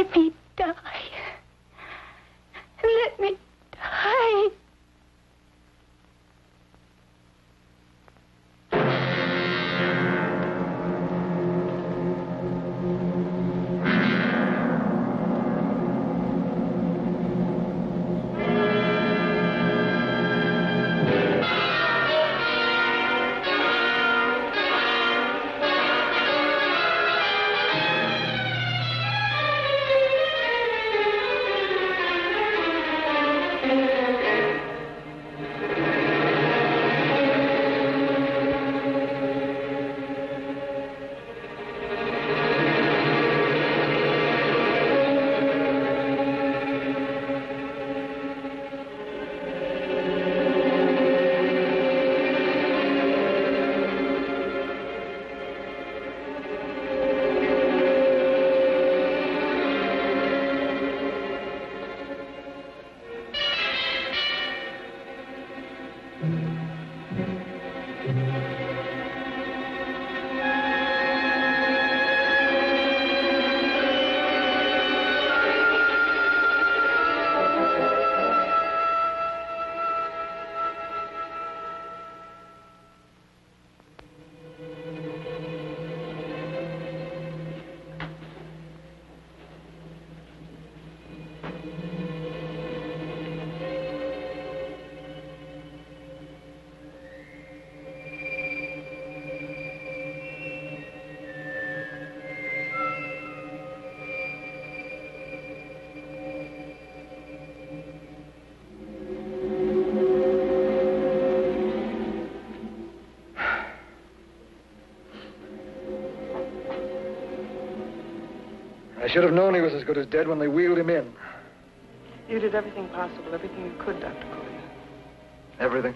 Let me die. Let me die. I should have known he was as good as dead when they wheeled him in. You did everything possible, everything you could, Dr. Corey. Everything.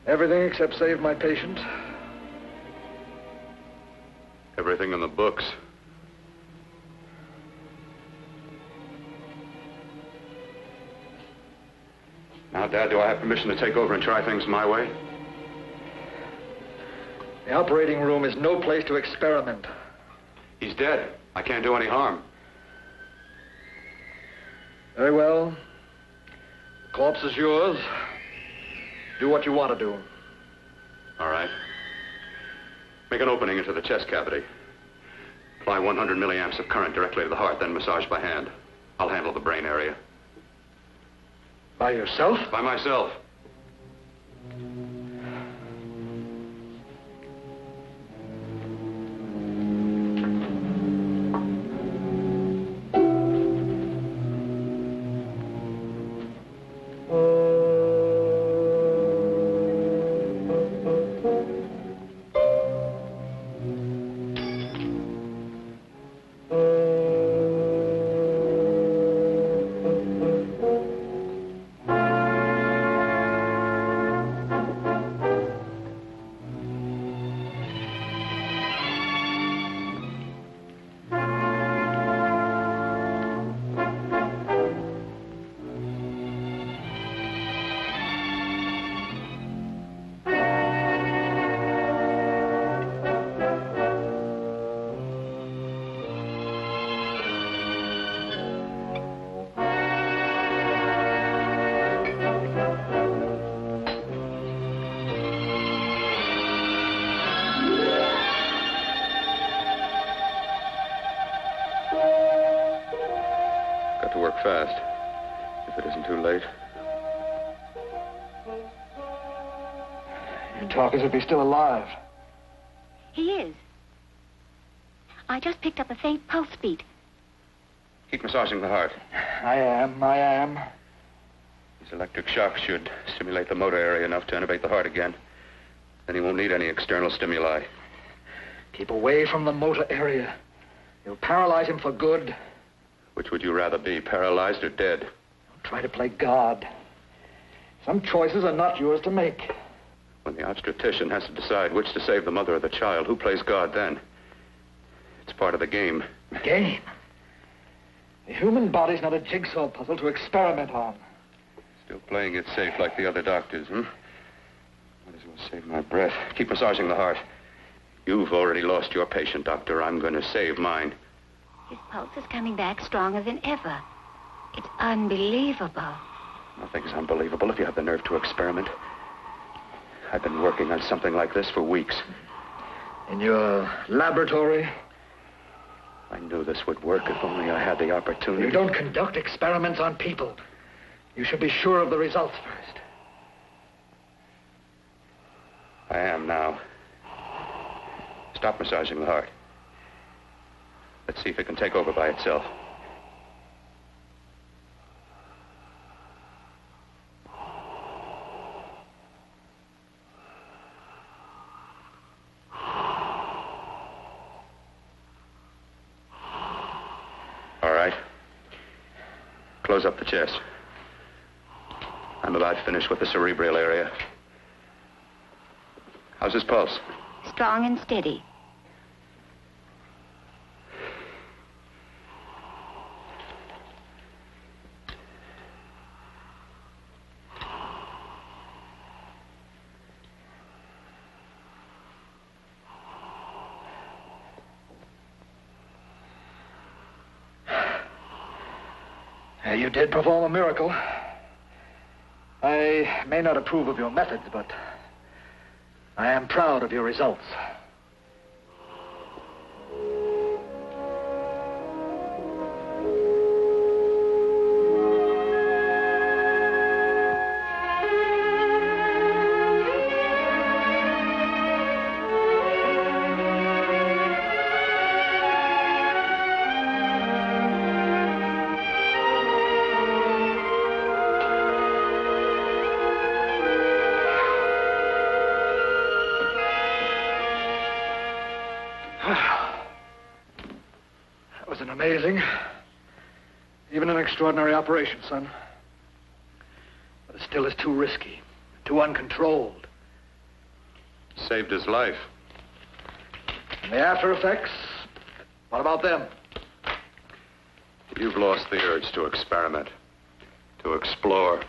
Everything except save my patient. Everything in the books. Now, Dad, do I have permission to take over and try things my way? The operating room is no place to experiment. He's dead. I can't do any harm. Very well. The corpse is yours. Do what you want to do. All right. Make an opening into the chest cavity. Apply 100 milliamps of current directly to the heart, then massage by hand. I'll handle the brain area. By yourself? By myself. Fast, if it isn't too late. You talk as if he's still alive. He is. I just picked up a faint pulse beat. Keep massaging the heart. I am. These electric shocks should stimulate the motor area enough to innervate the heart again. Then he won't need any external stimuli. Keep away from the motor area. You'll paralyze him for good. Which would you rather be, paralyzed or dead? Don't try to play God. Some choices are not yours to make. When the obstetrician has to decide which to save the mother or the child, who plays God then? It's part of the game. Game? The human body's not a jigsaw puzzle to experiment on. Still playing it safe like the other doctors, hmm? Might as well save my breath. Keep massaging the heart. You've already lost your patient, Doctor. I'm going to save mine. His pulse is coming back stronger than ever. It's unbelievable. Nothing's unbelievable if you have the nerve to experiment. I've been working on something like this for weeks. In your laboratory? I knew this would work if only I had the opportunity. You don't conduct experiments on people. You should be sure of the results first. I am now. Stop massaging the heart. Let's see if it can take over by itself. All right. Close up the chest. I'm about finished with the cerebral area. How's his pulse? Strong and steady. You did perform a miracle. I may not approve of your methods, but I am proud of your results. Amazing. Even an extraordinary operation, son. But it still is too risky, too uncontrolled. Saved his life. And the after effects? What about them? You've lost the urge to experiment, to explore.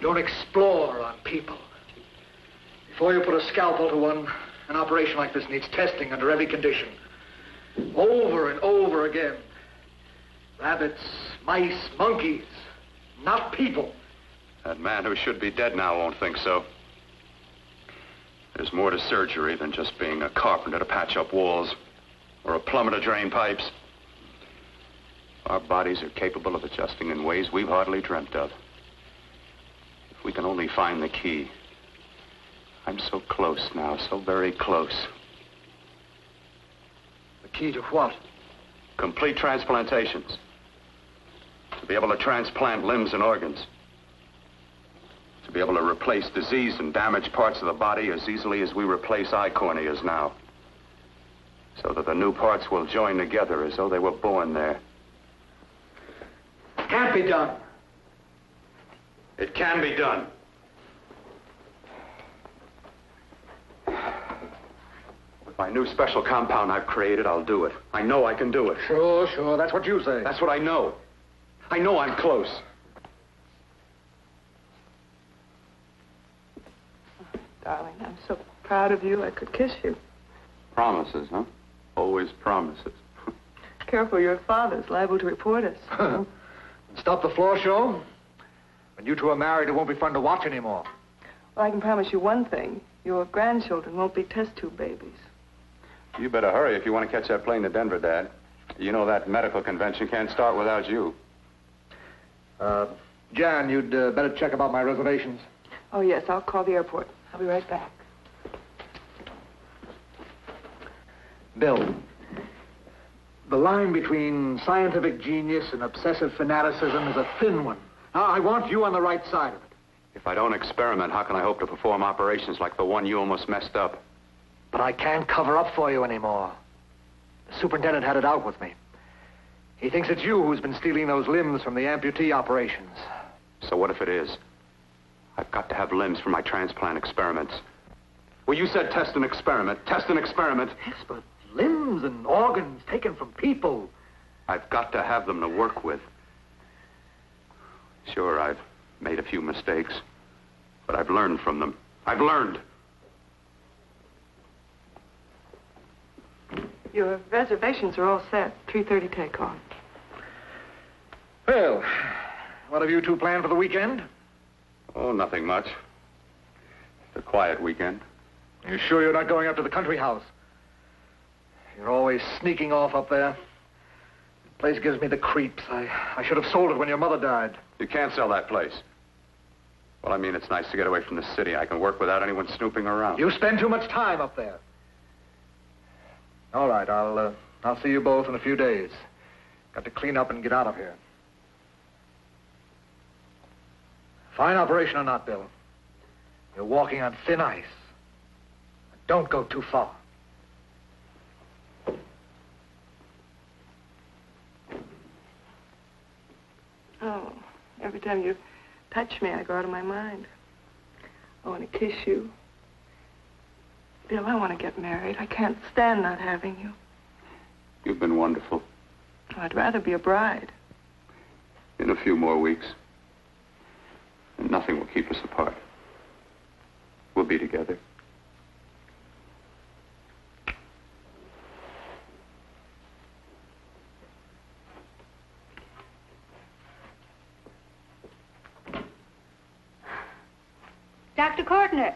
Don't explore on people. Before you put a scalpel to one, an operation like this needs testing under every condition. Over and over again. Rabbits, mice, monkeys, not people. That man who should be dead now won't think so. There's more to surgery than just being a carpenter to patch up walls or a plumber to drain pipes. Our bodies are capable of adjusting in ways we've hardly dreamt of. We can only find the key. I'm so close now, so very close. The key to what? Complete transplantations. To be able to transplant limbs and organs. To be able to replace diseased and damaged parts of the body as easily as we replace eye corneas now. So that the new parts will join together as though they were born there. Can't be done. It can be done. With my new special compound I've created, I'll do it. I know I can do it. Sure. That's what you say. That's what I know. I know I'm close. Darling, I'm so proud of you, I could kiss you. Promises, huh? Always promises. Careful, your father's liable to report us. Stop the floor show? When you two are married, it won't be fun to watch anymore. Well, I can promise you one thing. Your grandchildren won't be test tube babies. You better hurry if you want to catch that plane to Denver, Dad. You know that medical convention can't start without you. Jan, you'd better check about my reservations. Oh, yes, I'll call the airport. I'll be right back. Bill, the line between scientific genius and obsessive fanaticism is a thin one. I want you on the right side of it. If I don't experiment, how can I hope to perform operations like the one you almost messed up? But I can't cover up for you anymore. The superintendent had it out with me. He thinks it's you who's been stealing those limbs from the amputee operations. So what if it is? I've got to have limbs for my transplant experiments. Well, you said test and experiment. Test and experiment. Yes, but limbs and organs taken from people. I've got to have them to work with. Sure, I've made a few mistakes. But I've learned from them. I've learned. Your reservations are all set. 3:30 takeoff. Well, what have you two planned for the weekend? Oh, nothing much. It's a quiet weekend. You sure you're not going up to the country house? You're always sneaking off up there. The place gives me the creeps. I should have sold it when your mother died. You can't sell that place. Well, I mean, it's nice to get away from the city. I can work without anyone snooping around. You spend too much time up there. All right, I'll see you both in a few days. Got to clean up and get out of here. Fine operation or not, Bill, you're walking on thin ice. Don't go too far. Oh, every time you touch me, I go out of my mind. I want to kiss you. Bill, I want to get married. I can't stand not having you. You've been wonderful. Oh, I'd rather be a bride. In a few more weeks. And nothing will keep us apart. We'll be together. Dr. Cortner.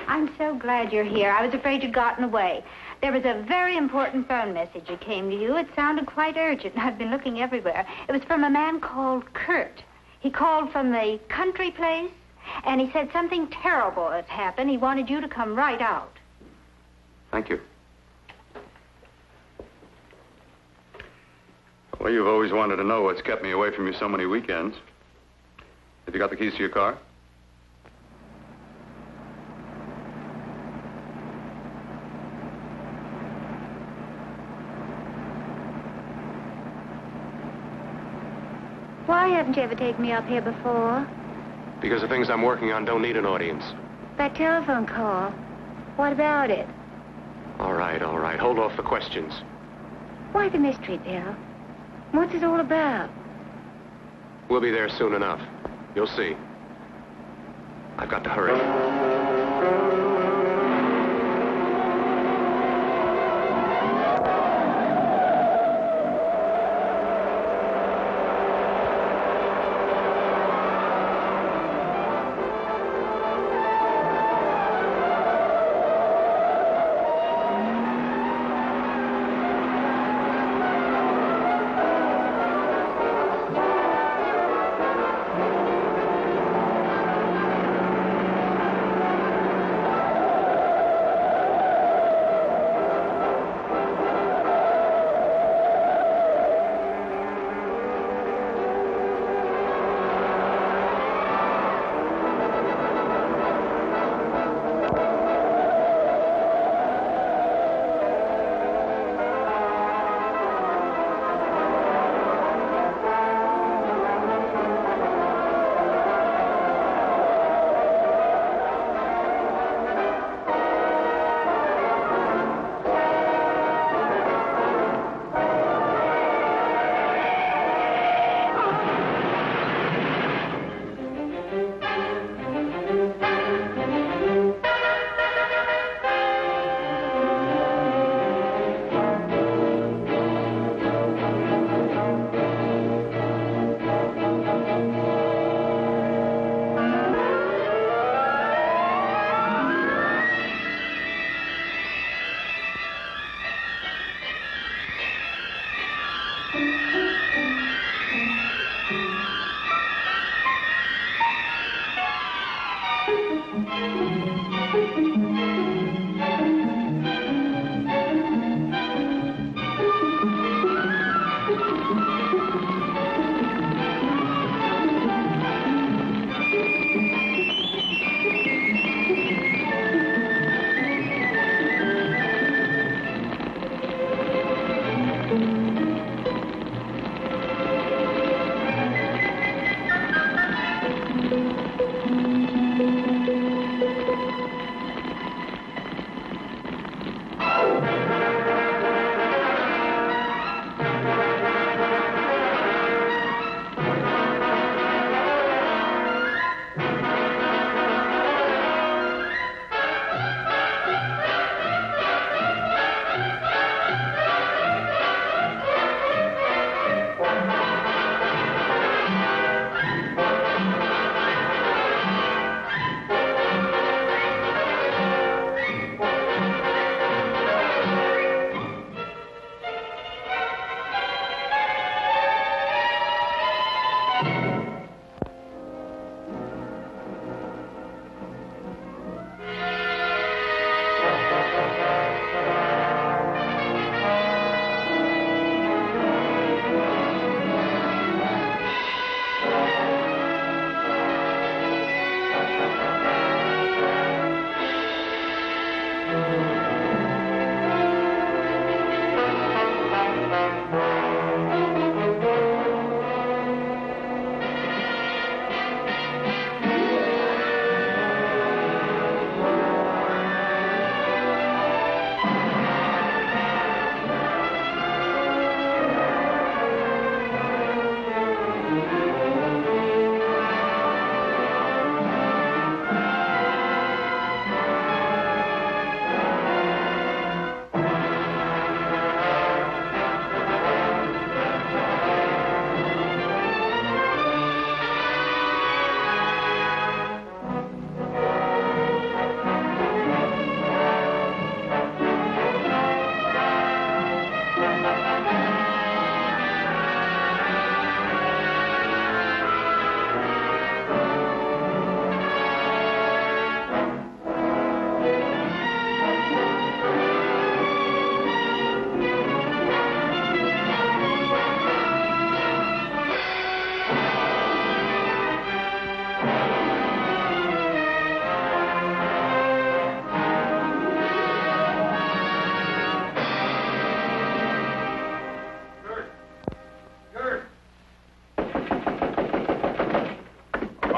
I'm so glad you're here. I was afraid you'd gotten away. There was a very important phone message that came to you. It sounded quite urgent. I've been looking everywhere. It was from a man called Kurt. He called from the country place, and he said something terrible had happened. He wanted you to come right out. Thank you. Well, you've always wanted to know what's kept me away from you so many weekends. Have you got the keys to your car? Why haven't you ever taken me up here before? Because the things I'm working on don't need an audience. That telephone call. What about it? All right. Hold off the questions. Why the mystery, Bill? What's it all about? We'll be there soon enough. You'll see. I've got to hurry.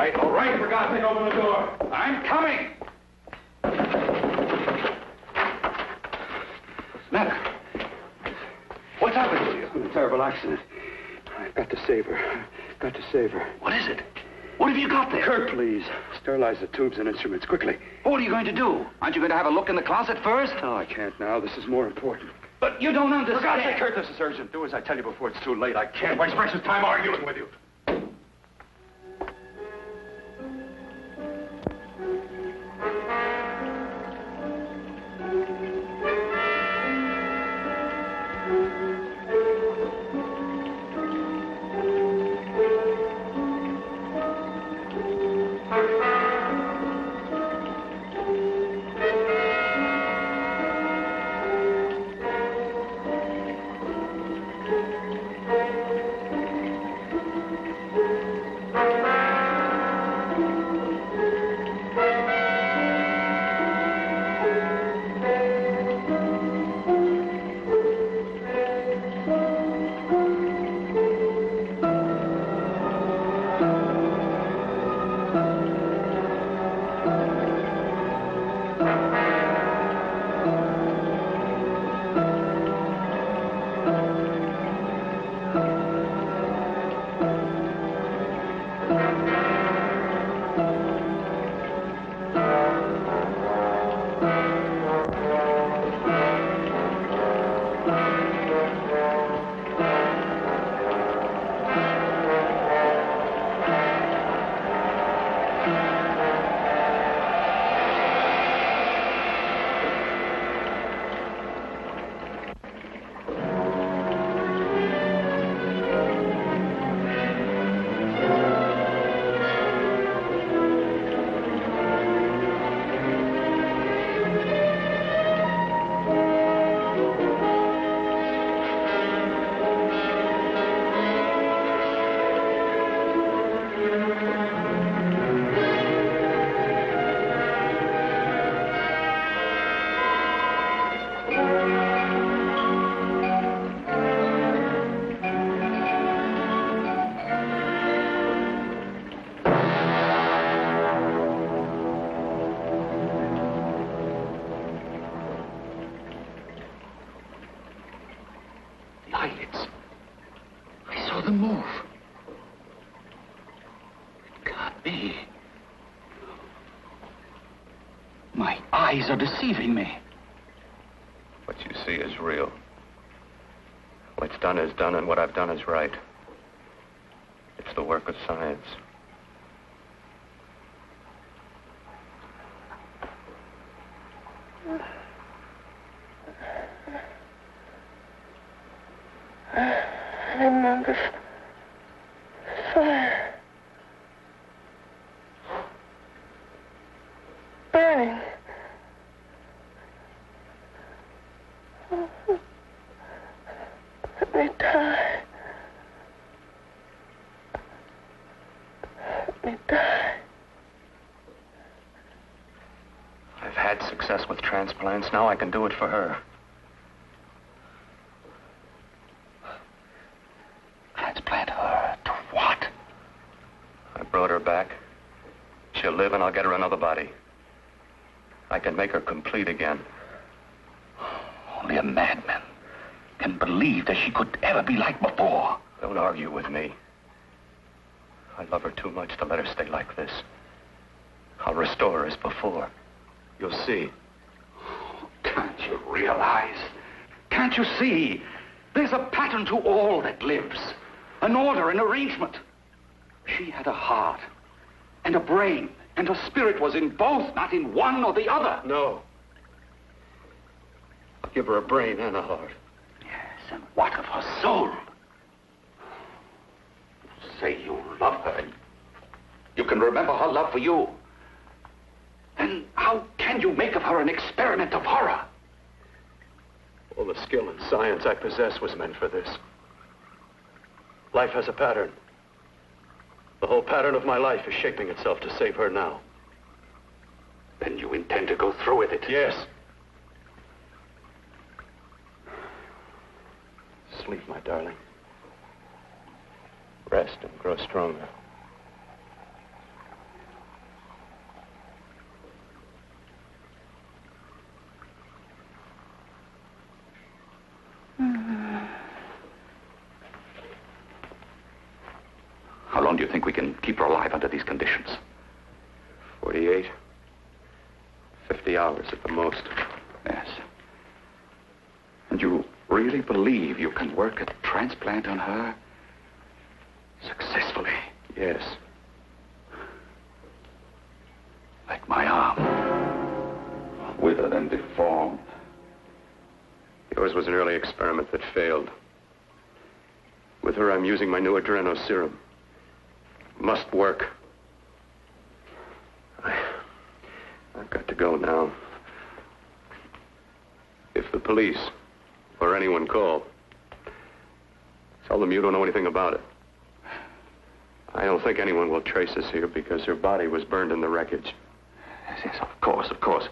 right, all right. For God's sake, open the door. I'm coming. Matter? What's happened to you? A terrible accident. I've got to save her. Got to save her. What is it? What have you got there? Kurt, please. Sterilize the tubes and instruments, quickly. What are you going to do? Aren't you going to have a look in the closet first? No, I can't now. This is more important. But you don't understand. For God's sake, Kurt, this is urgent. Do as I tell you before it's too late. I can't waste precious time arguing with you. Eyes are deceiving me. What you see is real. What's done is done, and what I've done is right. It's the work of science. I'm on this fire. Burning. Let me die. Let me die. I've had success with transplants. Now I can do it for her. Transplant her to what? I brought her back. She'll live, and I'll get her another body. I can make her complete again. Only a madman can believe that she could ever be like before. Don't argue with me. I love her too much to let her stay like this. I'll restore her as before. You'll see. Can't you realize? Can't you see? There's a pattern to all that lives. An order, an arrangement. She had a heart and a brain, and her spirit was in both, not in one or the other. No. I'll give her a brain and a heart. Yes, and what of her soul? Say you love her, and you can remember her love for you. Then how can you make of her an experiment of horror? All the skill and science I possess was meant for this. Life has a pattern. The whole pattern of my life is shaping itself to save her now. Then you intend to go through with it? Yes. Sleep, my darling. Rest and grow stronger. you think we can keep her alive under these conditions? 48. 50 hours at the most. Yes. And you really believe you can work a transplant on her successfully? Yes. Like my arm. Withered and deformed. Yours was an early experiment that failed. With her, I'm using my new adreno serum. Must work. I've got to go now. If the police or anyone call, tell them you don't know anything about it. I don't think anyone will trace us here because her body was burned in the wreckage. Yes, of course, of course.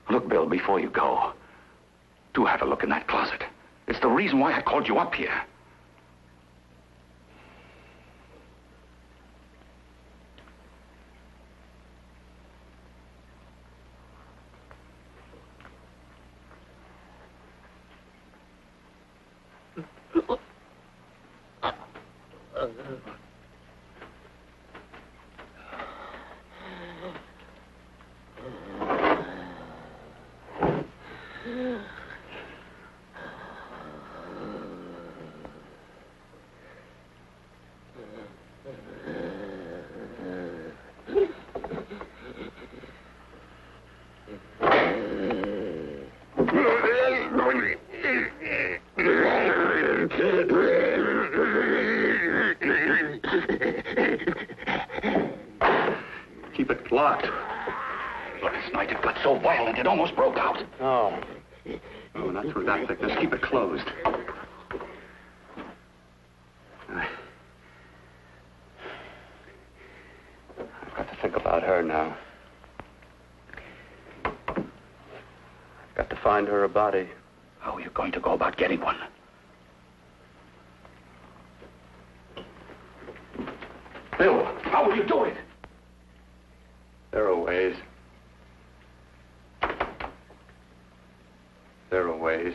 Look, Bill, before you go, do have a look in that closet. It's the reason why I called you up here. Keep it locked. Last night it got so violent it almost broke out. Oh, not through that thickness. Keep it closed. I've got to think about her now. I've got to find her a body. How are you going to go about getting one? Bill, how will you do it? There are ways. There are ways.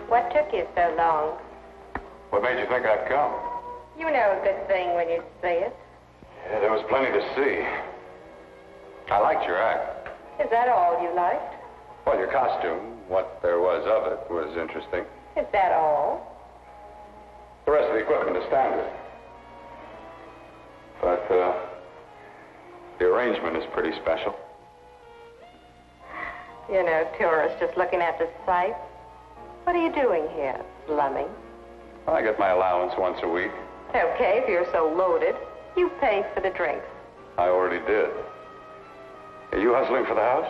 What took you so long? What made you think I'd come? You know a good thing when you see it. Yeah, there was plenty to see. I liked your act. Is that all you liked? Well, your costume, what there was of it, was interesting. Is that all? The rest of the equipment is standard. But, the arrangement is pretty special. You know, tourists just looking at the sights. What are you doing here, slumming? I get my allowance once a week. Okay, if you're so loaded, you pay for the drinks. I already did. Are you hustling for the house?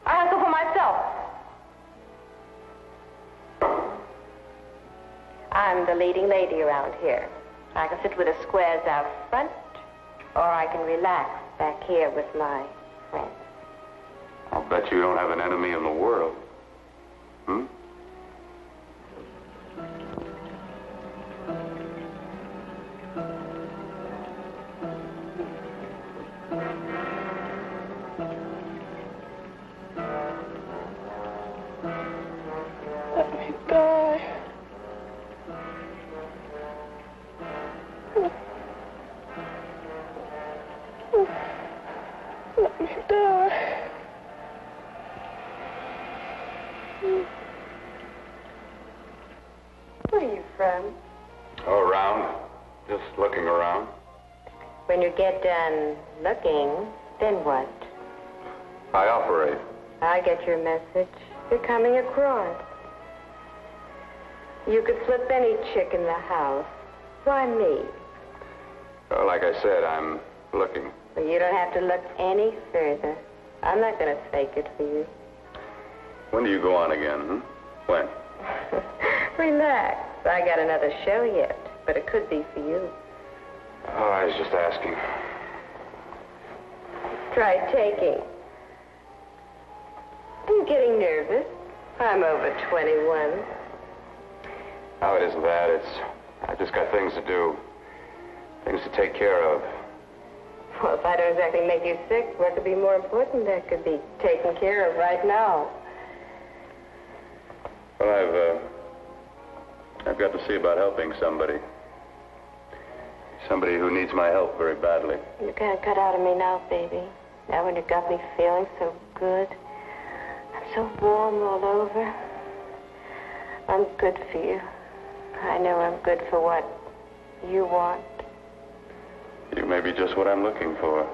I hustle for myself. I'm the leading lady around here. I can sit with the squares out front, or I can relax back here with my friends. I'll bet you don't have an enemy in the world. Hmm? Let me die. Let me die. Where are you from? Oh, around. Just looking around. When you get done looking, then what? I operate. I get your message. You're coming across. You could flip any chick in the house. Why me? Well, like I said, I'm looking. Well, you don't have to look any further. I'm not going to fake it for you. When do you go on again, hmm? When? Relax. I got another show yet, but it could be for you. Oh, I was just asking. Try taking. Are you getting nervous? I'm over 21. No, it isn't that. I've just got things to do. Things to take care of. Well, if I don't exactly make you sick, what could be more important that could be taken care of right now? Well, I've got to see about helping somebody. Somebody who needs my help very badly. You can't cut out of me now, baby. Now when you got me feeling so good. I'm so warm all over. I'm good for you. I know I'm good for what you want. You may be just what I'm looking for.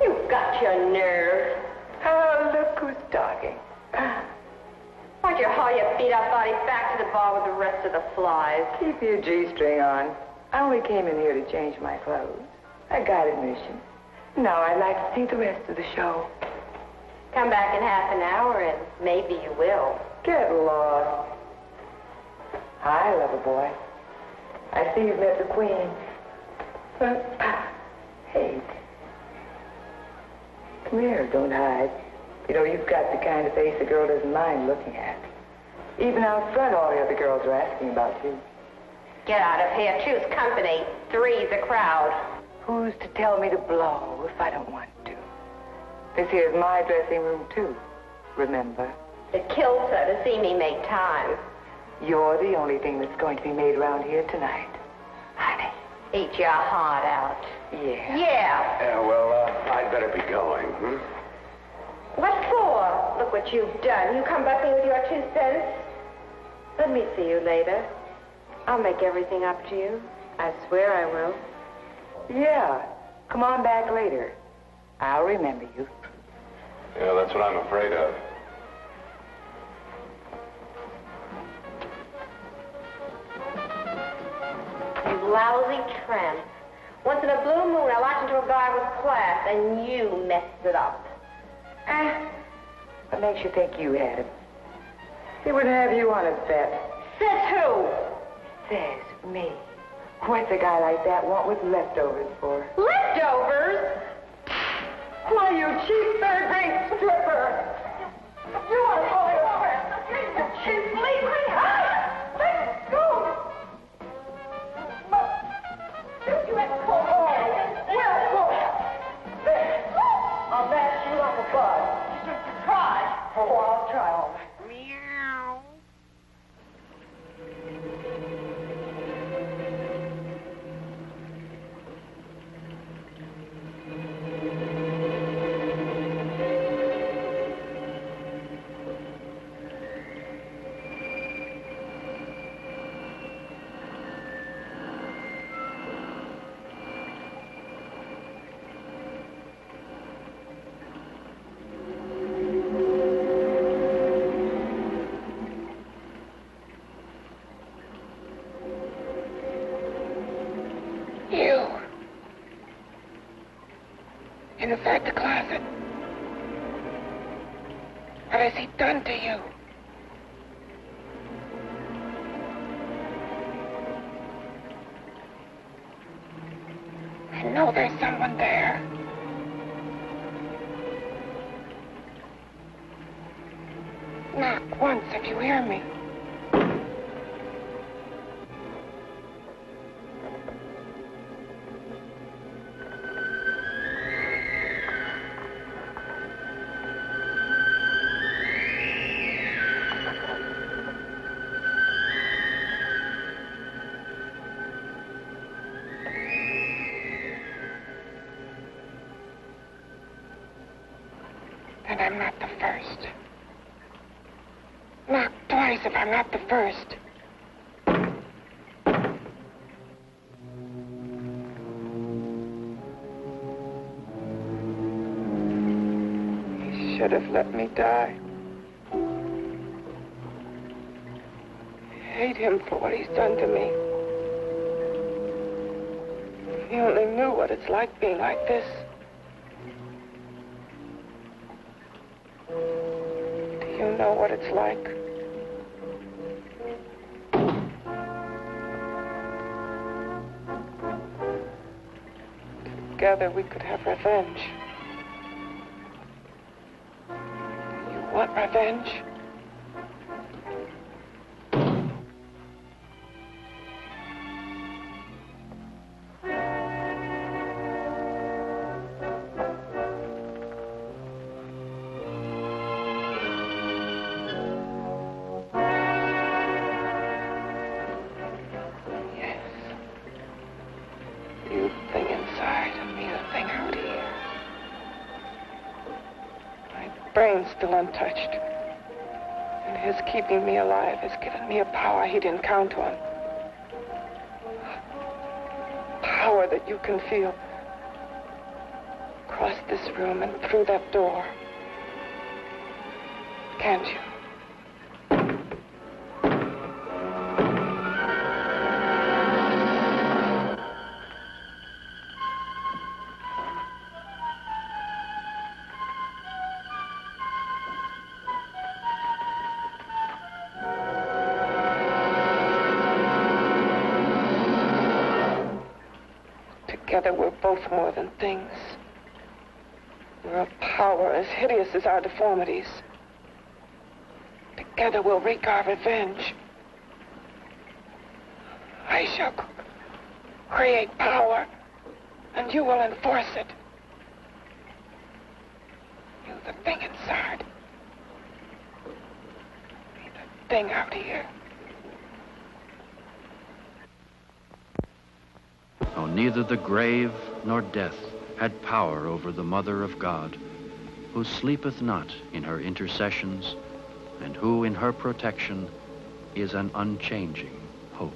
You've got your nerve. Oh, look who's talking. Why don't you haul your beat-up body back to the bar with the rest of the flies? Keep your G-string on. I only came in here to change my clothes. I got admission. Now I'd like to see the rest of the show. Come back in half an hour and maybe you will. Get lost. Hi, lover boy. I see you've met the queen. Hey. Come here, don't hide. You know, you've got the kind of face a girl doesn't mind looking at. Even out front, all the other girls are asking about you. Get out of here. Choose company. Three's a crowd. Who's to tell me to blow if I don't want to? This here's my dressing room, too. Remember? It kills her to see me make time. You're the only thing that's going to be made around here tonight. Honey. Eat your heart out. Yeah. Yeah. Yeah, well, I'd better be going, hmm? What for? Look what you've done. You come back me with your 2 cents. Let me see you later. I'll make everything up to you. I swear I will. Yeah. Come on back later. I'll remember you. Yeah, that's what I'm afraid of. You lousy tramp. Once in a blue moon, I walked into a bar with class, and you messed it up. What makes you think you had him? He wouldn't have you on his bet. Says who? Says me. What's a guy like that want with leftovers for? Leftovers? Why, you cheap third-rate stripper! You want to pull it over? You cheap leaving! Let go! You had to pull over. Well, there. inside the closet. What has he done to you? I know there's someone there. Knock once if you hear me. Then I'm not the first. Knock twice if I'm not the first. He should have let me die. I hate him for what he's done to me. If he only knew what it's like being like this. You know what it's like. Together we could have revenge. You want revenge? Still untouched. And his keeping me alive has given me a power he didn't count on. Power that you can feel. Across this room and through that door. Can't you? Together we're both more than things. We're a power as hideous as our deformities. Together we'll wreak our revenge. I shall create power, and you will enforce it. You, the thing inside. Me, the thing out here. Oh, neither the grave nor death had power over the Mother of God, who sleepeth not in her intercessions, and who in her protection is an unchanging hope.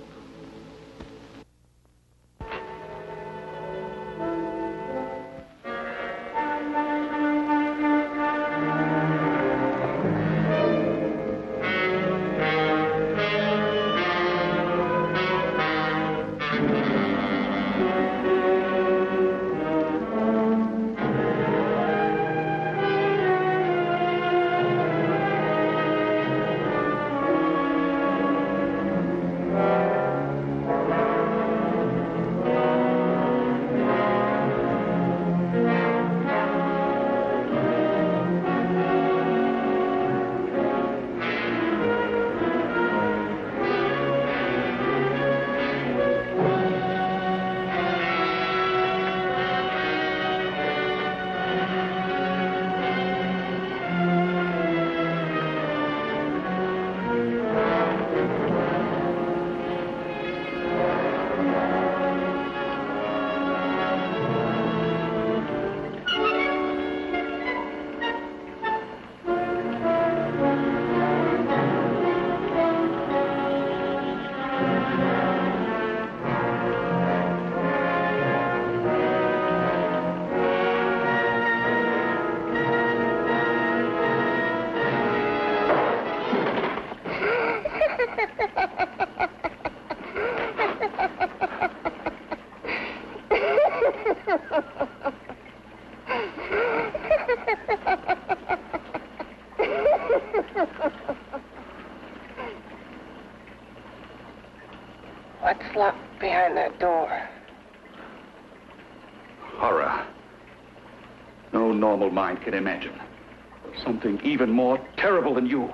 What's locked behind that door? Horror. No normal mind can imagine. Something even more terrible than you.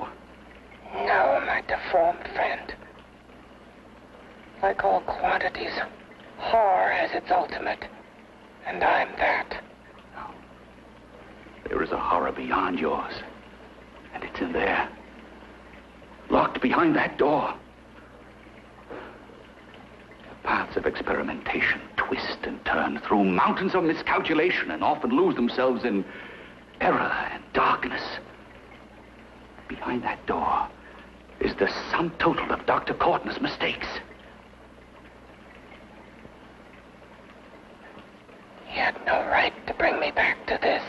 No, my deformed friend. Like all quantities, horror has its ultimate. And I'm that. No. There is a horror beyond yours. And it's in there. Locked behind that door. Paths of experimentation twist and turn through mountains of miscalculation and often lose themselves in error and darkness. Behind that door is the sum total of Dr. Cortner's mistakes. He had no right to bring me back to this.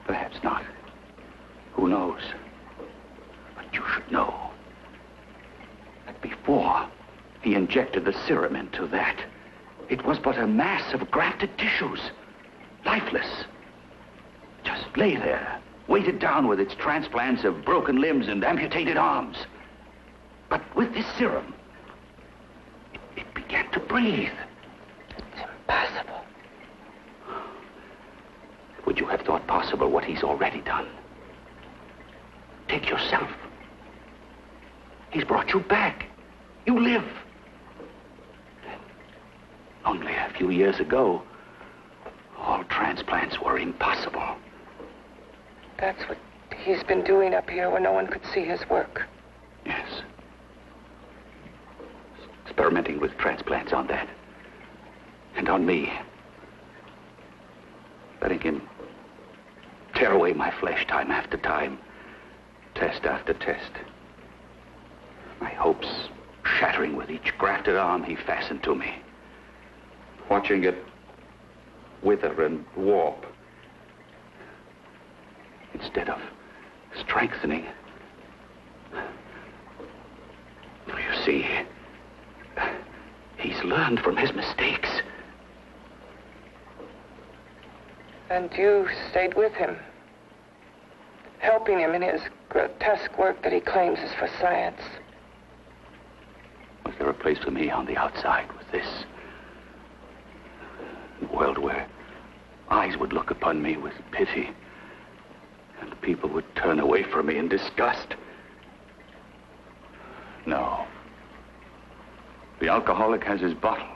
Perhaps not. Who knows? But you should know that before he injected the serum into that, it was but a mass of grafted tissues, lifeless. Just lay there, weighted down with its transplants of broken limbs and amputated arms. But with this serum, it began to breathe. It's impossible. Would you have thought possible what he's already done? Take yourself. He's brought you back. You live. Only a few years ago, all transplants were impossible. That's what he's been doing up here where no one could see his work. Yes. Experimenting with transplants on that. And on me. Letting him tear away my flesh time after time. Test after test. My hopes shattering with each grafted arm he fastened to me. Watching it wither and warp. Instead of strengthening. You see, he's learned from his mistakes. And you stayed with him, helping him in his grotesque work that he claims is for science. Was there a place for me on the outside with this? A world where eyes would look upon me with pity, and people would turn away from me in disgust. No. The alcoholic has his bottle.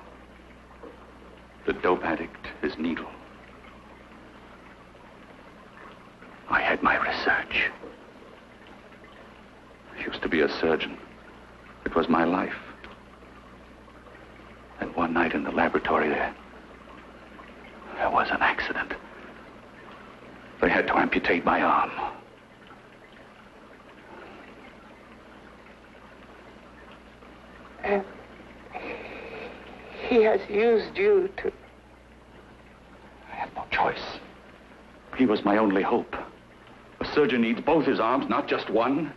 The dope addict his needle. I had my research. I used to be a surgeon. It was my life. And one night in the laboratory there was an accident. They had to amputate my arm. And he has used you to... I had no choice. He was my only hope. A surgeon needs both his arms, not just one.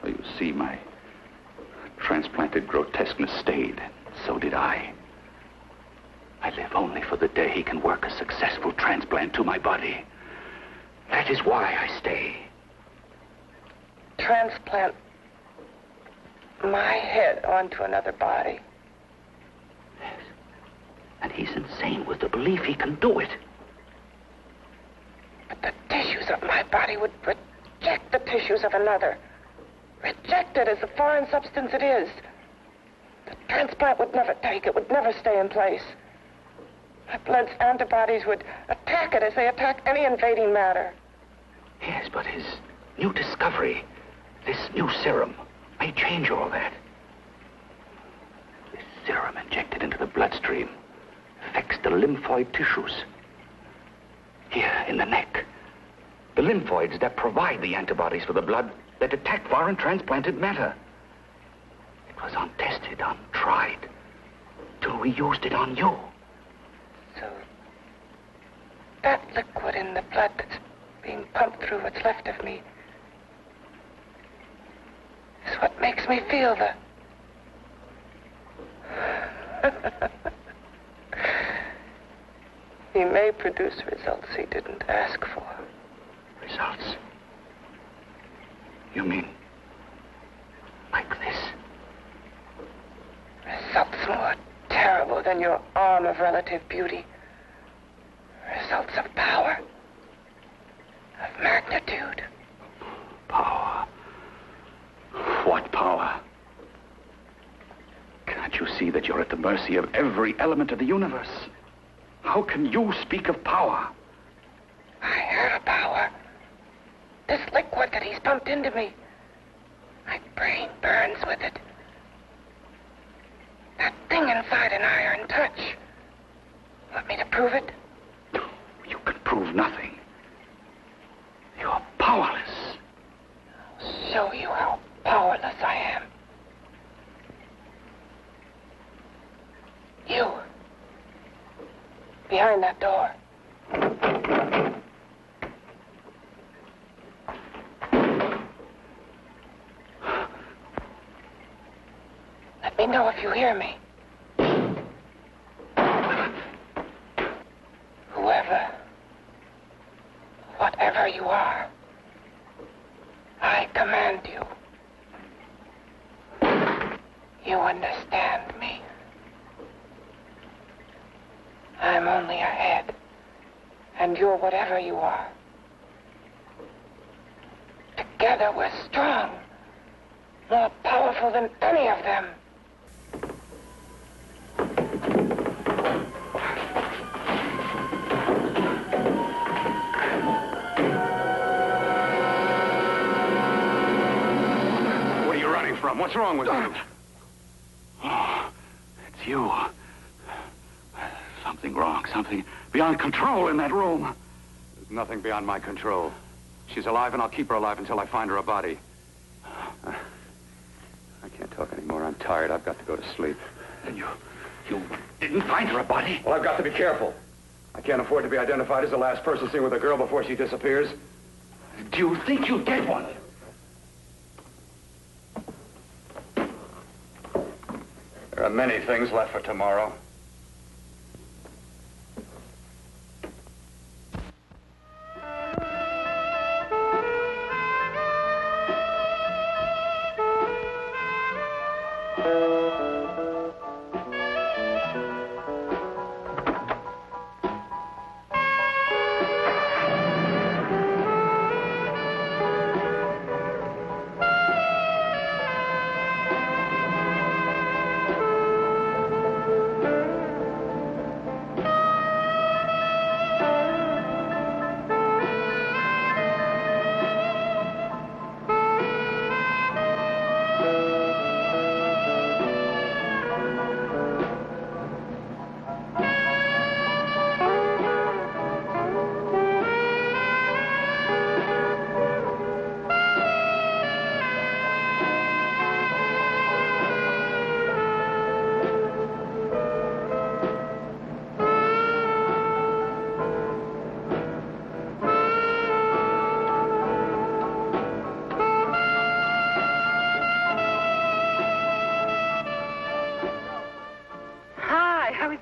Well, you see, my transplanted grotesqueness stayed. So did I. I live only for the day he can work a successful transplant to my body. That is why I stay. Transplant my head onto another body. Yes. And he's insane with the belief he can do it. But the tissues of my body would reject the tissues of another. Reject it as the foreign substance it is. The transplant would never take it, would never stay in place. My blood's antibodies would attack it as they attack any invading matter. Yes, but his new discovery, this new serum, may change all that. This serum injected into the bloodstream affects the lymphoid tissues. Here in the neck, the lymphoids that provide the antibodies for the blood that attack foreign transplanted matter. It was untested, untried, till we used it on you. So, that liquid in the blood that's being pumped through what's left of me is what makes me feel the... He may produce results he didn't ask for. Results? You mean than your arm of relative beauty. Results of power, of magnitude. Power? What power? Can't you see that you're at the mercy of every element of the universe? How can you speak of power? I have power. This liquid that he's pumped into me. My brain burns with it. That thing inside an iron touch. Want me to prove it? You can prove nothing. You're powerless. I'll show you how powerless I am. You. Behind that door. Let me know if you hear me. Whoever, whatever you are, I command you. You understand me. I'm only a head, and you're whatever you are. Together we're strong, more powerful than any of them. What are you running from? What's wrong with you? Oh, it's you. Something wrong, something beyond control in that room. There's nothing beyond my control. She's alive, and I'll keep her alive until I find her a body. I can't talk anymore. I'm tired. I've got to go to sleep. And you didn't find her a body? Well, I've got to be careful. I can't afford to be identified as the last person seen with a girl before she disappears. Do you think you'll get one? There are many things left for tomorrow.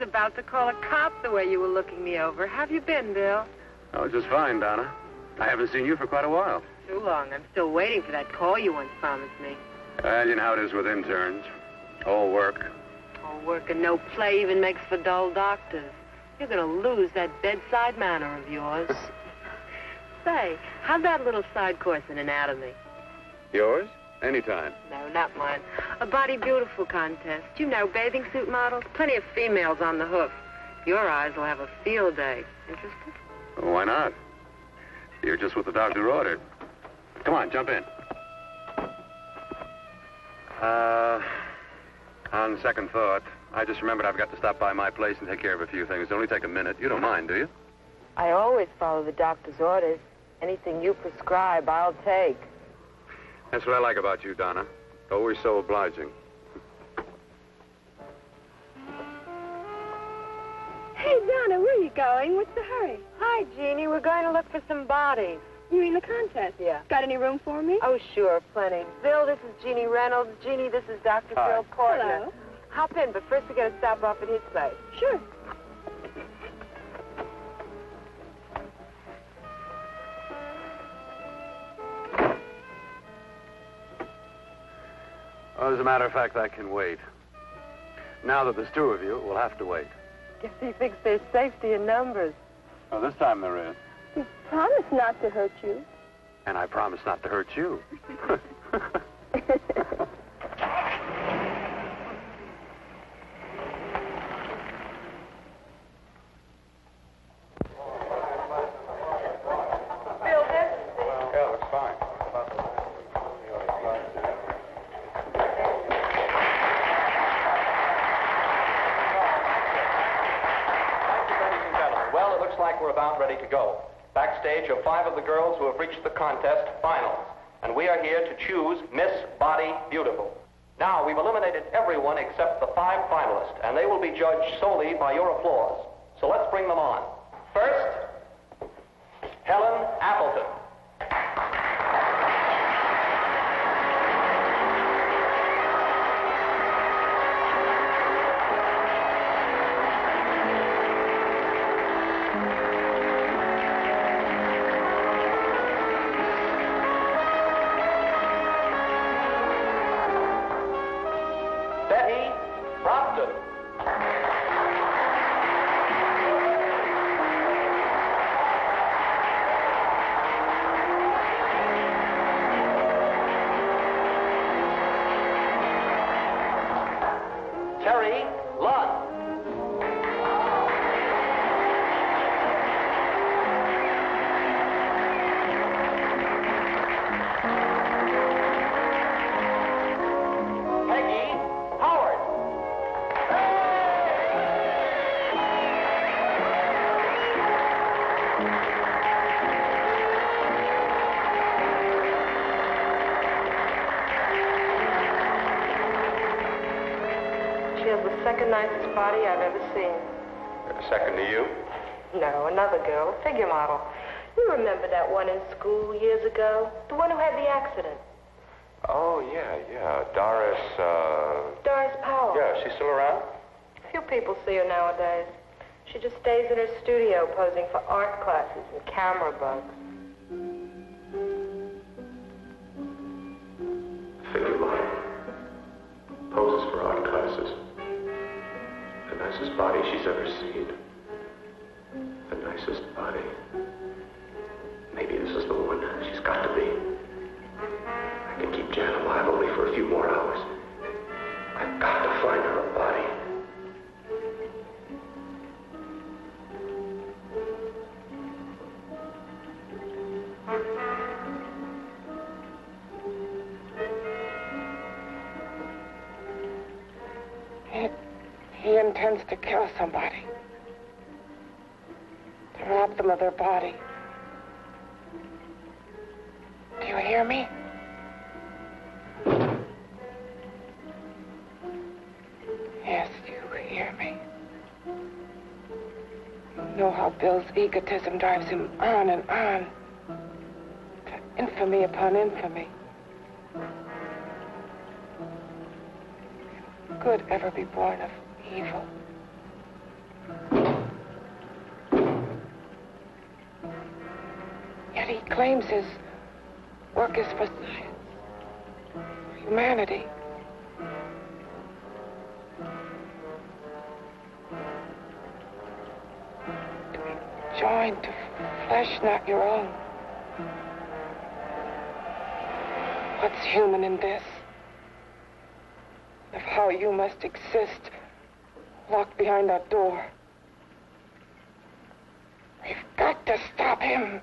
About to call a cop the way you were looking me over. How have you been, Bill? Oh, just fine, Donna. I haven't seen you for quite a while. Too long. I'm still waiting for that call you once promised me. Well, you know how it is with interns. All work. All work and no play even makes for dull doctors. You're going to lose that bedside manner of yours. Say, how's that little side course in anatomy? Yours? Anytime. No, not mine. A body beautiful contest. You know, bathing suit models. Plenty of females on the hoof. Your eyes will have a field day. Interested? Well, why not? You're just what the doctor ordered. Come on, jump in. On second thought, I just remembered I've got to stop by my place and take care of a few things. It'll only take a minute. You don't mind, do you? I always follow the doctor's orders. Anything you prescribe, I'll take. That's what I like about you, Donna. Always so obliging. Hey, Donna, where are you going? What's the hurry? Hi, Jeannie. We're going to look for some bodies. You mean the contest? Yeah. Got any room for me? Oh, sure, plenty. Bill, this is Jeannie Reynolds. Jeannie, this is Dr. Hi. Bill Cortner. Hello. Hop in, but first we got to stop off at his place. Sure. Well, as a matter of fact, I can wait. Now that there's two of you, we'll have to wait. Guess he thinks there's safety in numbers. Well, this time there is. You promised not to hurt you. And I promise not to hurt you. We're about ready to go. Backstage are 5 of the girls who have reached the contest finals, and we are here to choose Miss Body Beautiful. Now, we've eliminated everyone except the 5 finalists, and they will be judged solely by your applause. So let's bring them on. First, Helen Appleton. Second nicest body I've ever seen. Second to you? No, another girl, a figure model. You remember that one in school years ago? The one who had the accident. Oh, yeah. Doris, Doris Powell. Yeah, she's still around? Few people see her nowadays. She just stays in her studio posing for art classes and camera bugs. Figure model. Poses for art classes. The nicest body she's ever seen. The nicest body. Maybe this is the one. She's got to be. I can keep Jan alive only for a few more hours. I've got to find her a body. He intends to kill somebody. To rob them of their body. Do you hear me? Yes, you hear me. You know how Bill's egotism drives him on and on. To infamy upon infamy. Can good ever be born of evil? Yet he claims his work is for science, for humanity. To be joined to flesh not your own. What's human in this? Of how you must exist locked behind that door. We've got to stop him.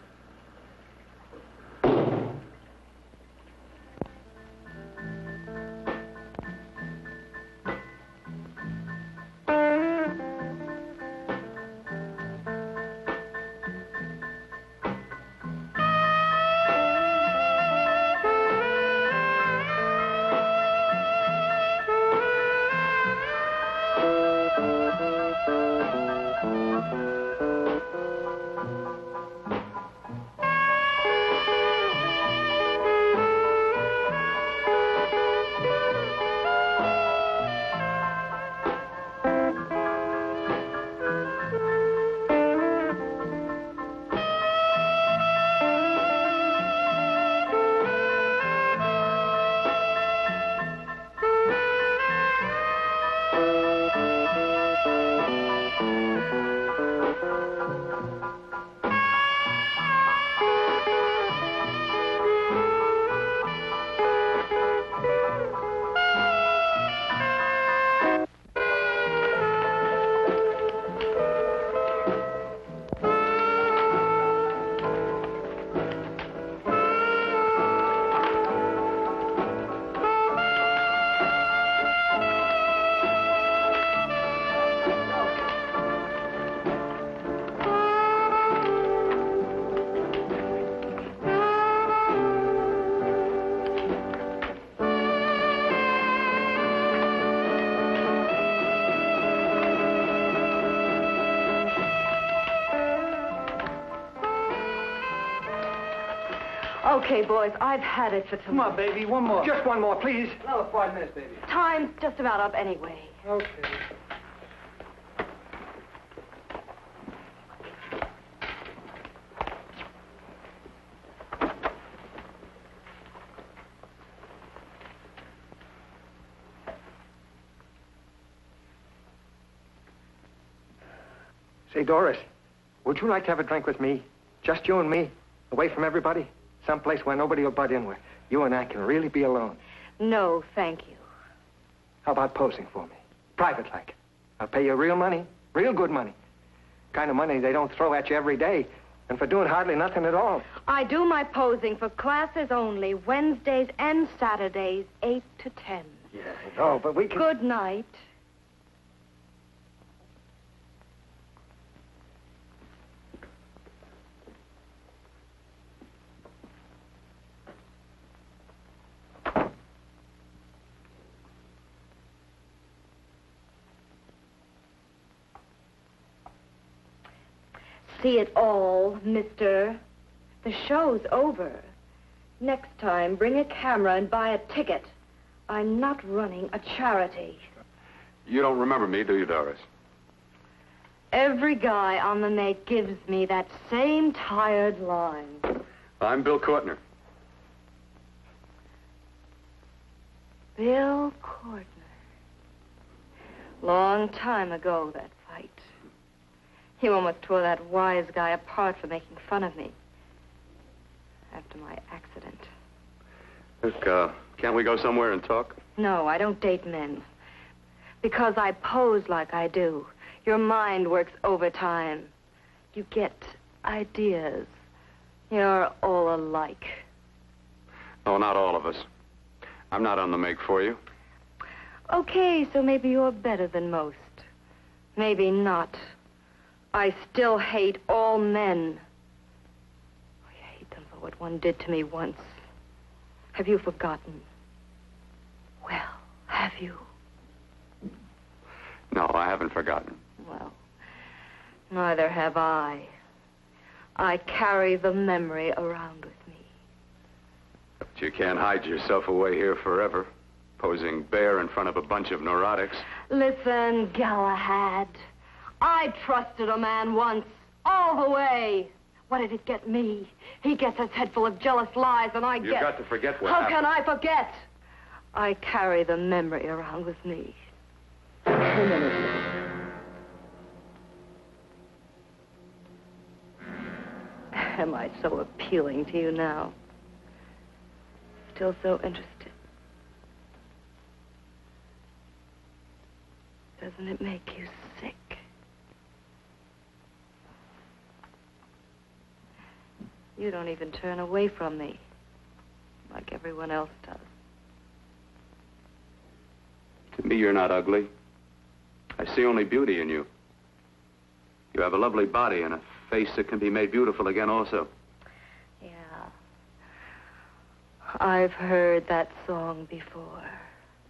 Okay, boys, I've had it for tonight. Come on, baby, one more. Just one more, please. Another 5 minutes, baby. Time's just about up anyway. Okay. Say, Doris, would you like to have a drink with me? Just you and me, away from everybody? Someplace where nobody will butt in, where you and I can really be alone. No, thank you. How about posing for me? Private like. I'll pay you real money, real good money. Kind of money they don't throw at you every day, and for doing hardly nothing at all. I do my posing for classes only, Wednesdays and Saturdays, 8 to 10. Yeah, I know, but we can... Good night. See it all, mister. The show's over. Next time, bring a camera and buy a ticket. I'm not running a charity. You don't remember me, do you, Doris? Every guy on the make gives me that same tired line. I'm Bill Cortner. Bill Cortner. Long time ago, that fight. You almost tore that wise guy apart for making fun of me. After my accident. Look, can't we go somewhere and talk? No, I don't date men. Because I pose like I do. Your mind works overtime. You get ideas. You're all alike. Oh, not all of us. I'm not on the make for you. Okay, so maybe you're better than most. Maybe not. I still hate all men. I hate them for what one did to me once. Have you forgotten? Well, have you? No, I haven't forgotten. Well, neither have I. I carry the memory around with me. But you can't hide yourself away here forever, posing bare in front of a bunch of neurotics. Listen, Galahad. I trusted a man once, all the way. What did it get me? He gets his head full of jealous lies, and You've got to forget what How happened. can I forget? I carry the memory around with me. Am I so appealing to you now? Still so interested? Doesn't it make you sick? You don't even turn away from me, like everyone else does. To me, you're not ugly. I see only beauty in you. You have a lovely body and a face that can be made beautiful again also. Yeah. I've heard that song before.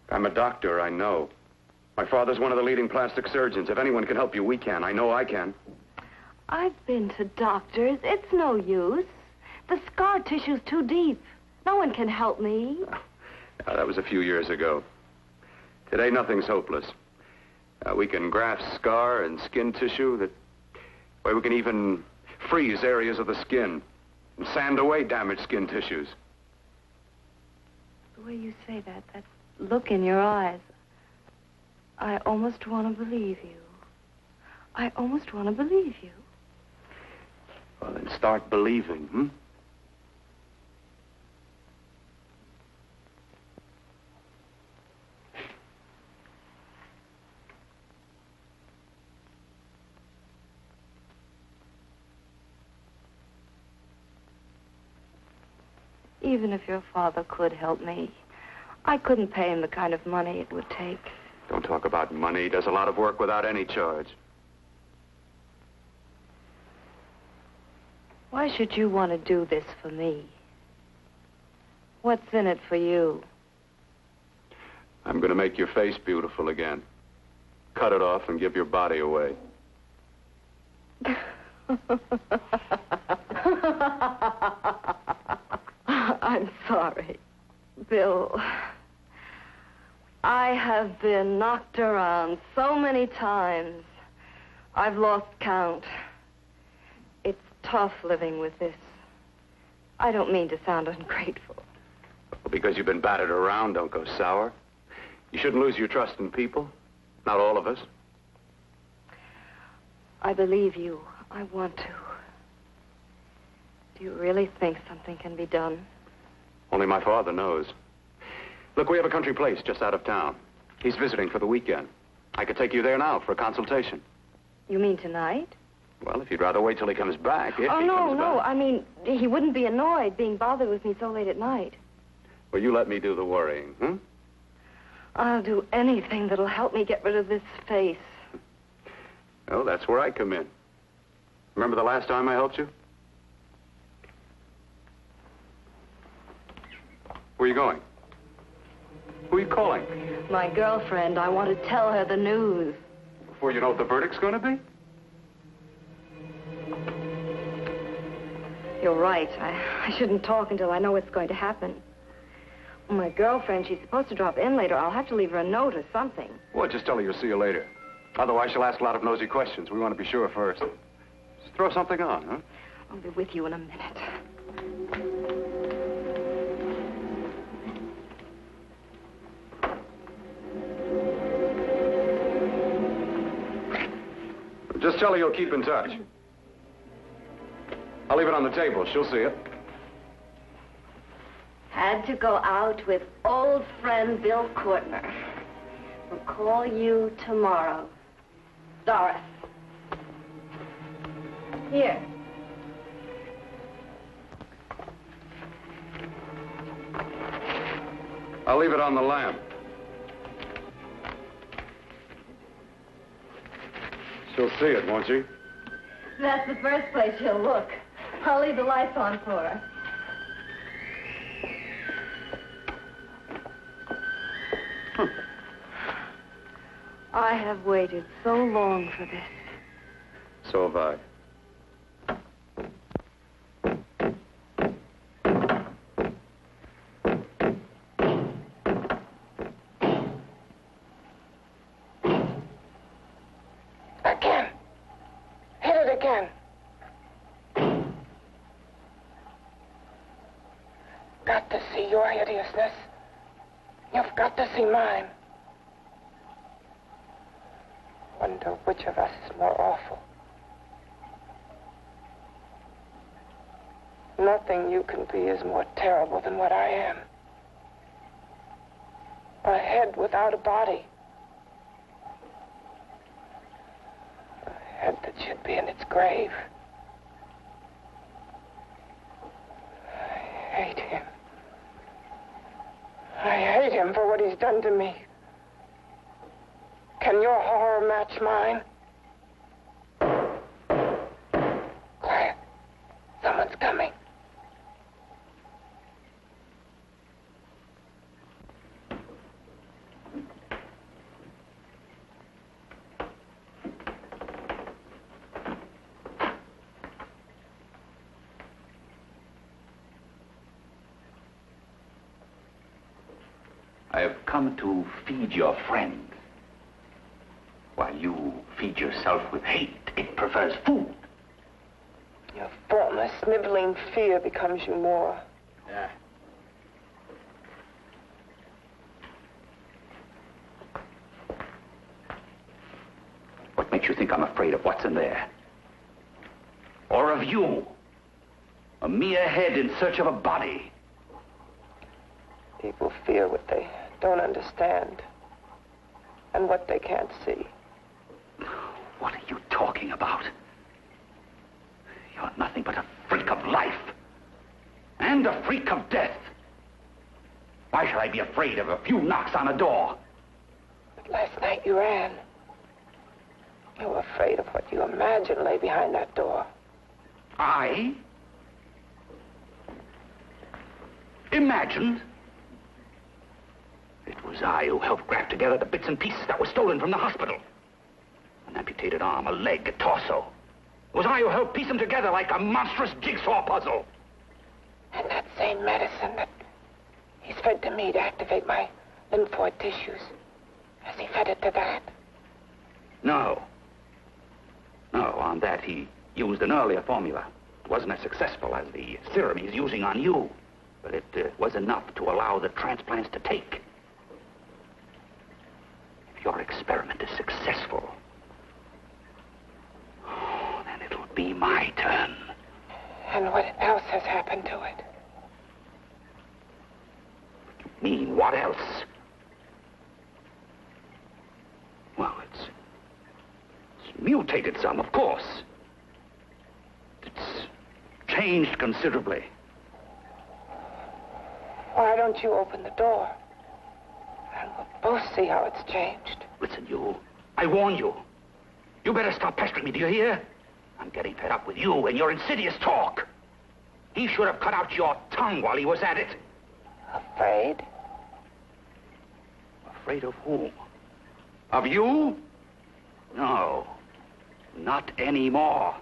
I'm a doctor, I know. My father's one of the leading plastic surgeons. If anyone can help you, we can. I know I can. I've been to doctors. It's no use. The scar tissue's too deep. No one can help me. That was a few years ago. Today, nothing's hopeless. We can graft scar and skin tissue where we can even freeze areas of the skin and sand away damaged skin tissues. The way you say that look in your eyes, I almost want to believe you. I almost want to believe you. Well, then start believing, hmm? Even if your father could help me, I couldn't pay him the kind of money it would take. Don't talk about money. He does a lot of work without any charge. Why should you want to do this for me? What's in it for you? I'm going to make your face beautiful again. Cut it off and give your body away. I'm sorry. Bill, I have been knocked around so many times. I've lost count. It's tough living with this. I don't mean to sound ungrateful. Well, because you've been battered around, don't go sour. You shouldn't lose your trust in people. Not all of us. I believe you. I want to. Do you really think something can be done? Only my father knows. Look, we have a country place just out of town. He's visiting for the weekend. I could take you there now for a consultation. You mean tonight? Well, if you'd rather wait till he comes back, if Oh, he comes no. back. I mean, he wouldn't be annoyed being bothered with me so late at night. Well, you let me do the worrying, hmm? I'll do anything that'll help me get rid of this face. Well, that's where I come in. Remember the last time I helped you? Where are you going? Who are you calling? My girlfriend. I want to tell her the news. Before you know what the verdict's going to be? You're right. I shouldn't talk until I know what's going to happen. My girlfriend, she's supposed to drop in later. I'll have to leave her a note or something. Well, just tell her you'll see you later. Otherwise, she'll ask a lot of nosy questions. We want to be sure first. Just throw something on, huh? I'll be with you in a minute. Just tell her you'll keep in touch. I'll leave it on the table. She'll see it. Had to go out with old friend Bill Cortner. We'll call you tomorrow. Doris. Here. I'll leave it on the lamp. She'll see it, won't she? That's the first place she'll look. I'll leave the lights on for her. I have waited so long for this. So have I. Again. Hit it again. Got to see your hideousness. You've got to see mine. Wonder which of us is more awful. Nothing you can be is more terrible than what I am. A head without a body. A head that should be in its grave. I hate him. I hate him for what he's done to me. Can your horror match mine? Quiet. Someone's coming. I have come to feed your friend. While you feed yourself with hate, it prefers food. Your formless, sniveling fear becomes you more. Yeah. What makes you think I'm afraid of what's in there? Or of you? A mere head in search of a body. People fear what they don't understand and what they can't see. What are you talking about? You're nothing but a freak of life. And a freak of death. Why should I be afraid of a few knocks on a door? But last night you ran. You were afraid of what you imagined lay behind that door. I? Imagined? It was I who helped graft together the bits and pieces that were stolen from the hospital. An amputated arm, a leg, a torso. It was I who helped piece them together like a monstrous jigsaw puzzle. And that same medicine that he's fed to me to activate my lymphoid tissues. Has he fed it to that? No. No, on that he used an earlier formula. It wasn't as successful as the serum he's using on you, but it was enough to allow the transplants to take. If your experiment is successful, then it'll be my turn. And what else has happened to it? You mean, what else? Well, it's mutated some, of course. It's changed considerably. Why don't you open the door? And we'll both see how it's changed. Listen, you. I warn you. You better stop pestering me, do you hear? I'm getting fed up with you and your insidious talk. He should have cut out your tongue while he was at it. Afraid? Afraid of whom? Of you? No. Not anymore.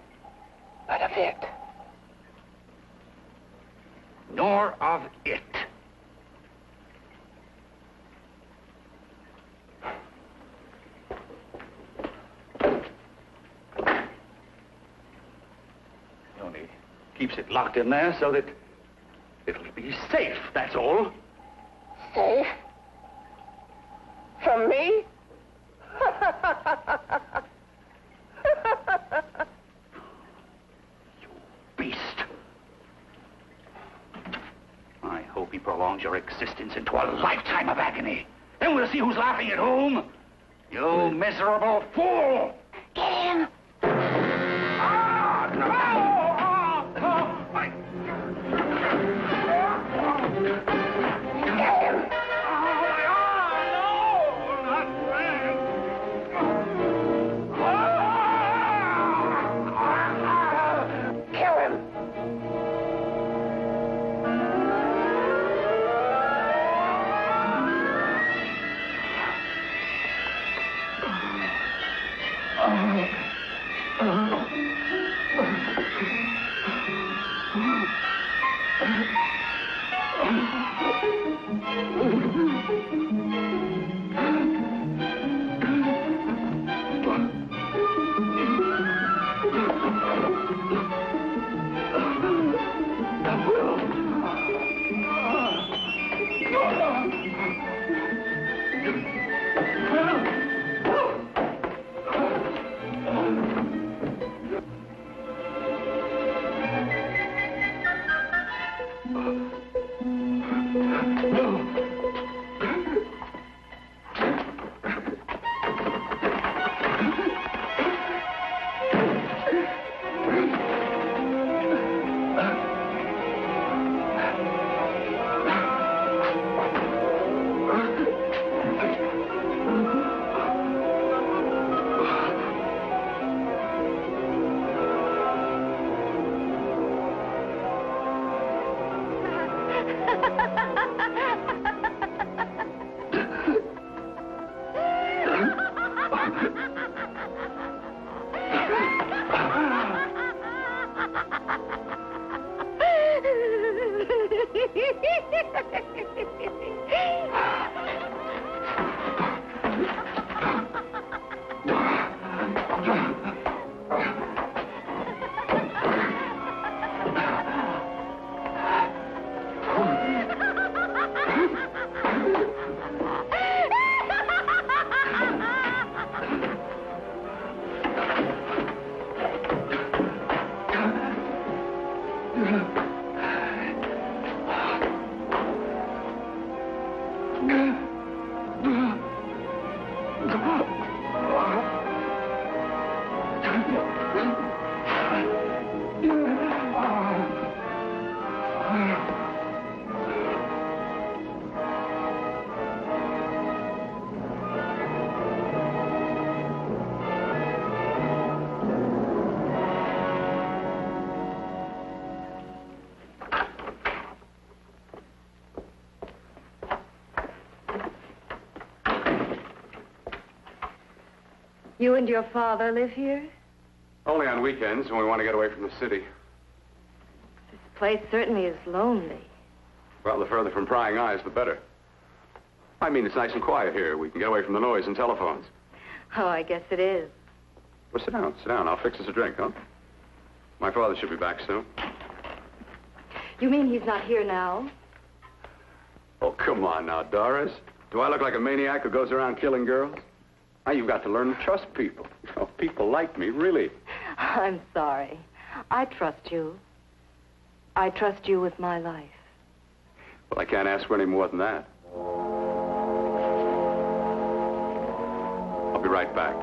But of it? Nor of it. He only keeps it locked in there so that it'll be safe, that's all. Safe? From me? You beast. I hope he prolongs your existence into a lifetime of agony. Then we'll see who's laughing at whom. You miserable fool! Get him! Get him! Kill him! You and your father live here? Only on weekends when we want to get away from the city. This place certainly is lonely. Well, the further from prying eyes, the better. I mean, it's nice and quiet here. We can get away from the noise and telephones. Oh, I guess it is. Well, sit down, sit down. I'll fix us a drink, huh? My father should be back soon. You mean he's not here now? Oh, come on now, Doris. Do I look like a maniac who goes around killing girls? Now, you've got to learn to trust people. Oh, people like me, really. I'm sorry. I trust you. I trust you with my life. Well, I can't ask for any more than that. I'll be right back.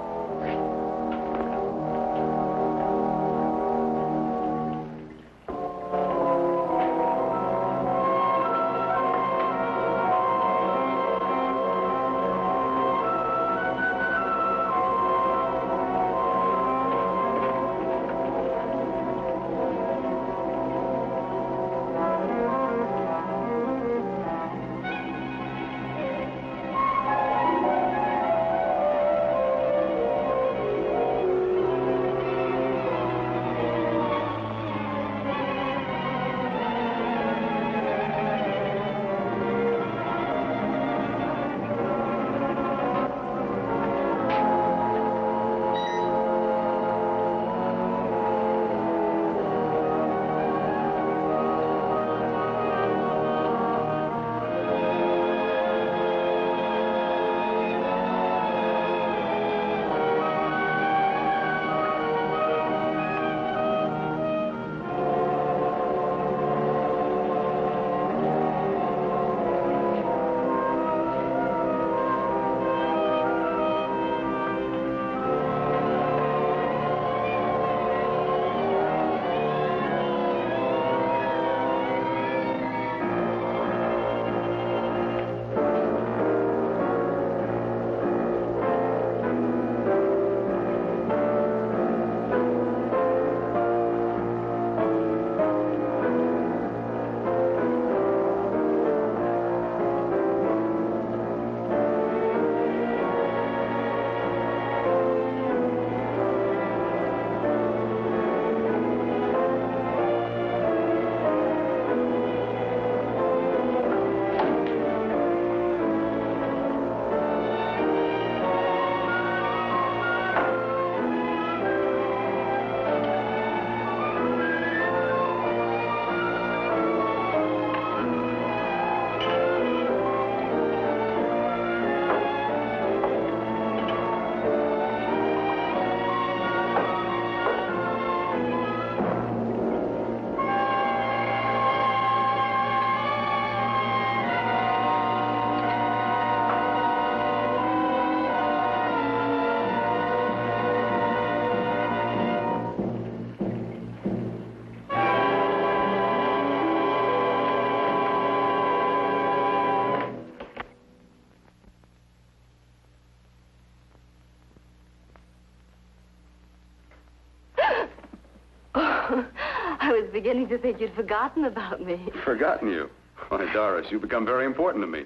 I was beginning to think you'd forgotten about me. Forgotten you? Why, Doris, you've become very important to me.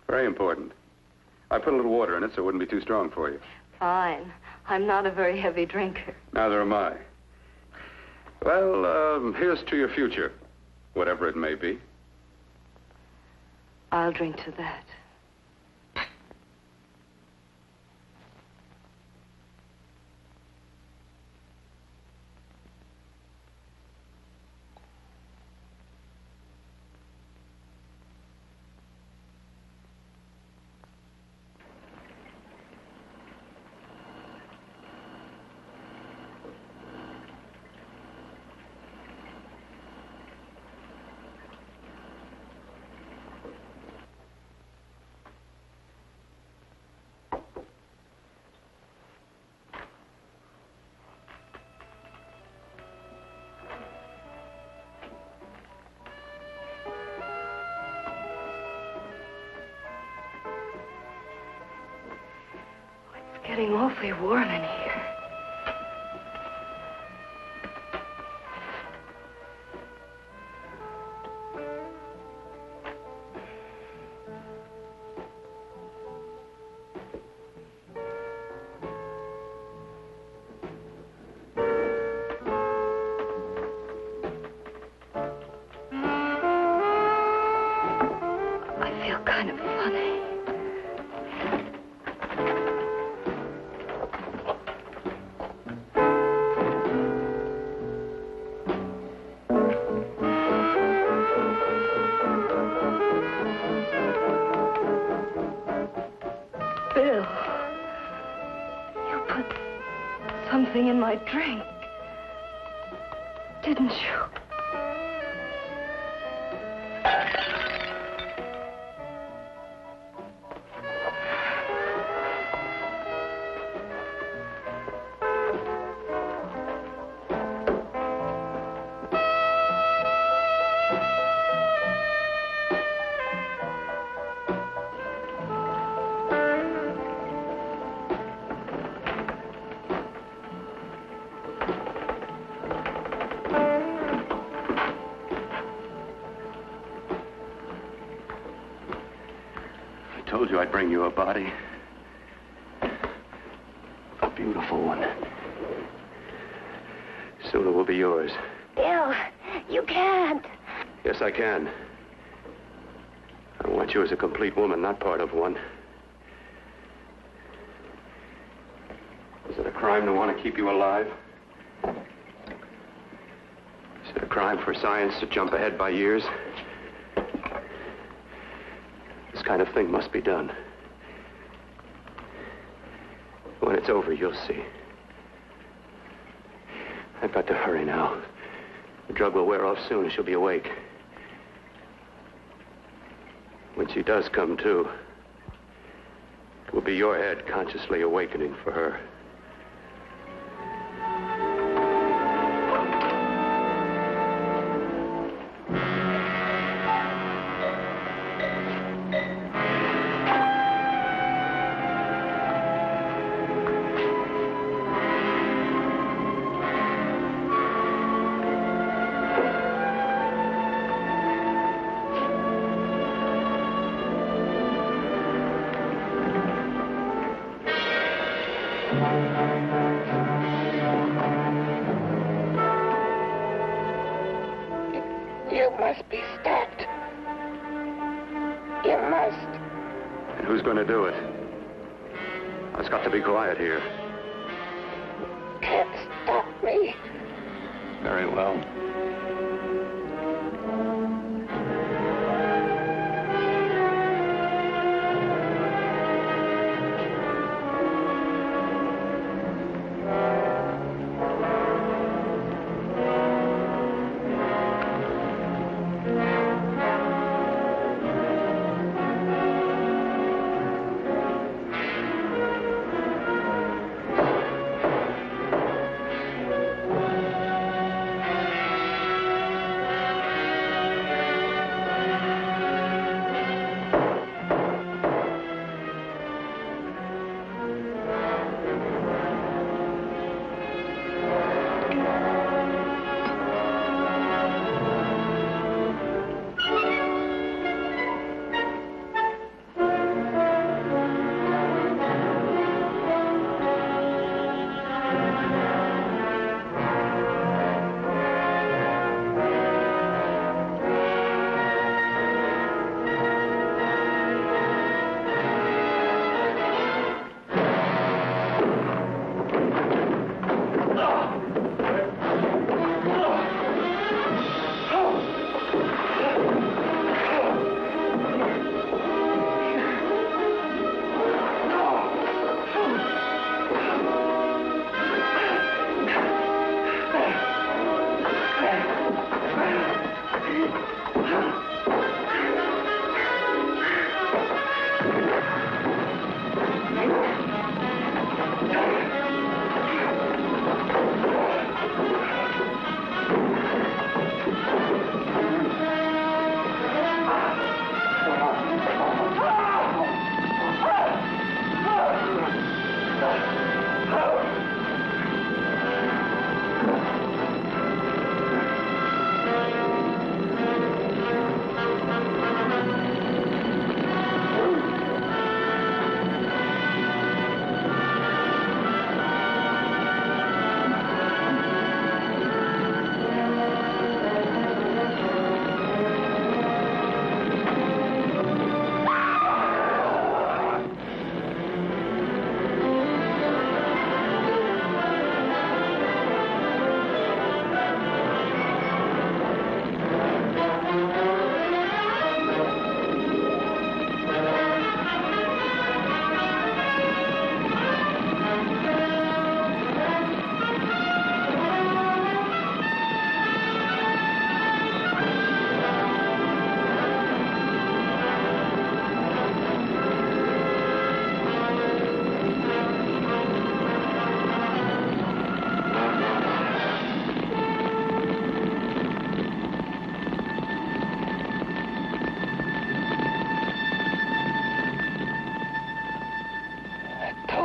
Very important. I put a little water in it so it wouldn't be too strong for you. Fine. I'm not a very heavy drinker. Neither am I. Well, here's to your future, whatever it may be. I'll drink to that. Getting awfully warm in here. put something in my drink. Didn't you? I told you I'd bring you a body. A beautiful one. Soon it will be yours. Bill, you can't. Yes, I can. I want you as a complete woman, not part of one. Is it a crime to want to keep you alive? Is it a crime for science to jump ahead by years? This kind of thing must be done. When it's over, you'll see. I've got to hurry now. The drug will wear off soon and she'll be awake. When she does come to, it will be your head consciously awakening for her. You must be stopped. You must. And who's going to do it? It's got to be quiet here. Can't stop me. Very well.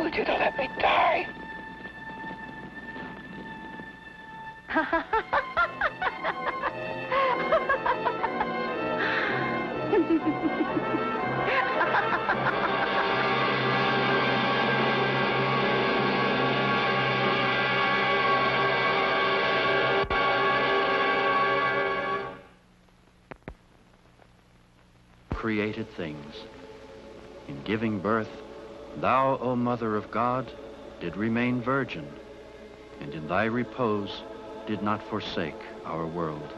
told you to let me die. Created things. In giving birth, thou, O Mother of God, did remain virgin, and in thy repose did not forsake our world.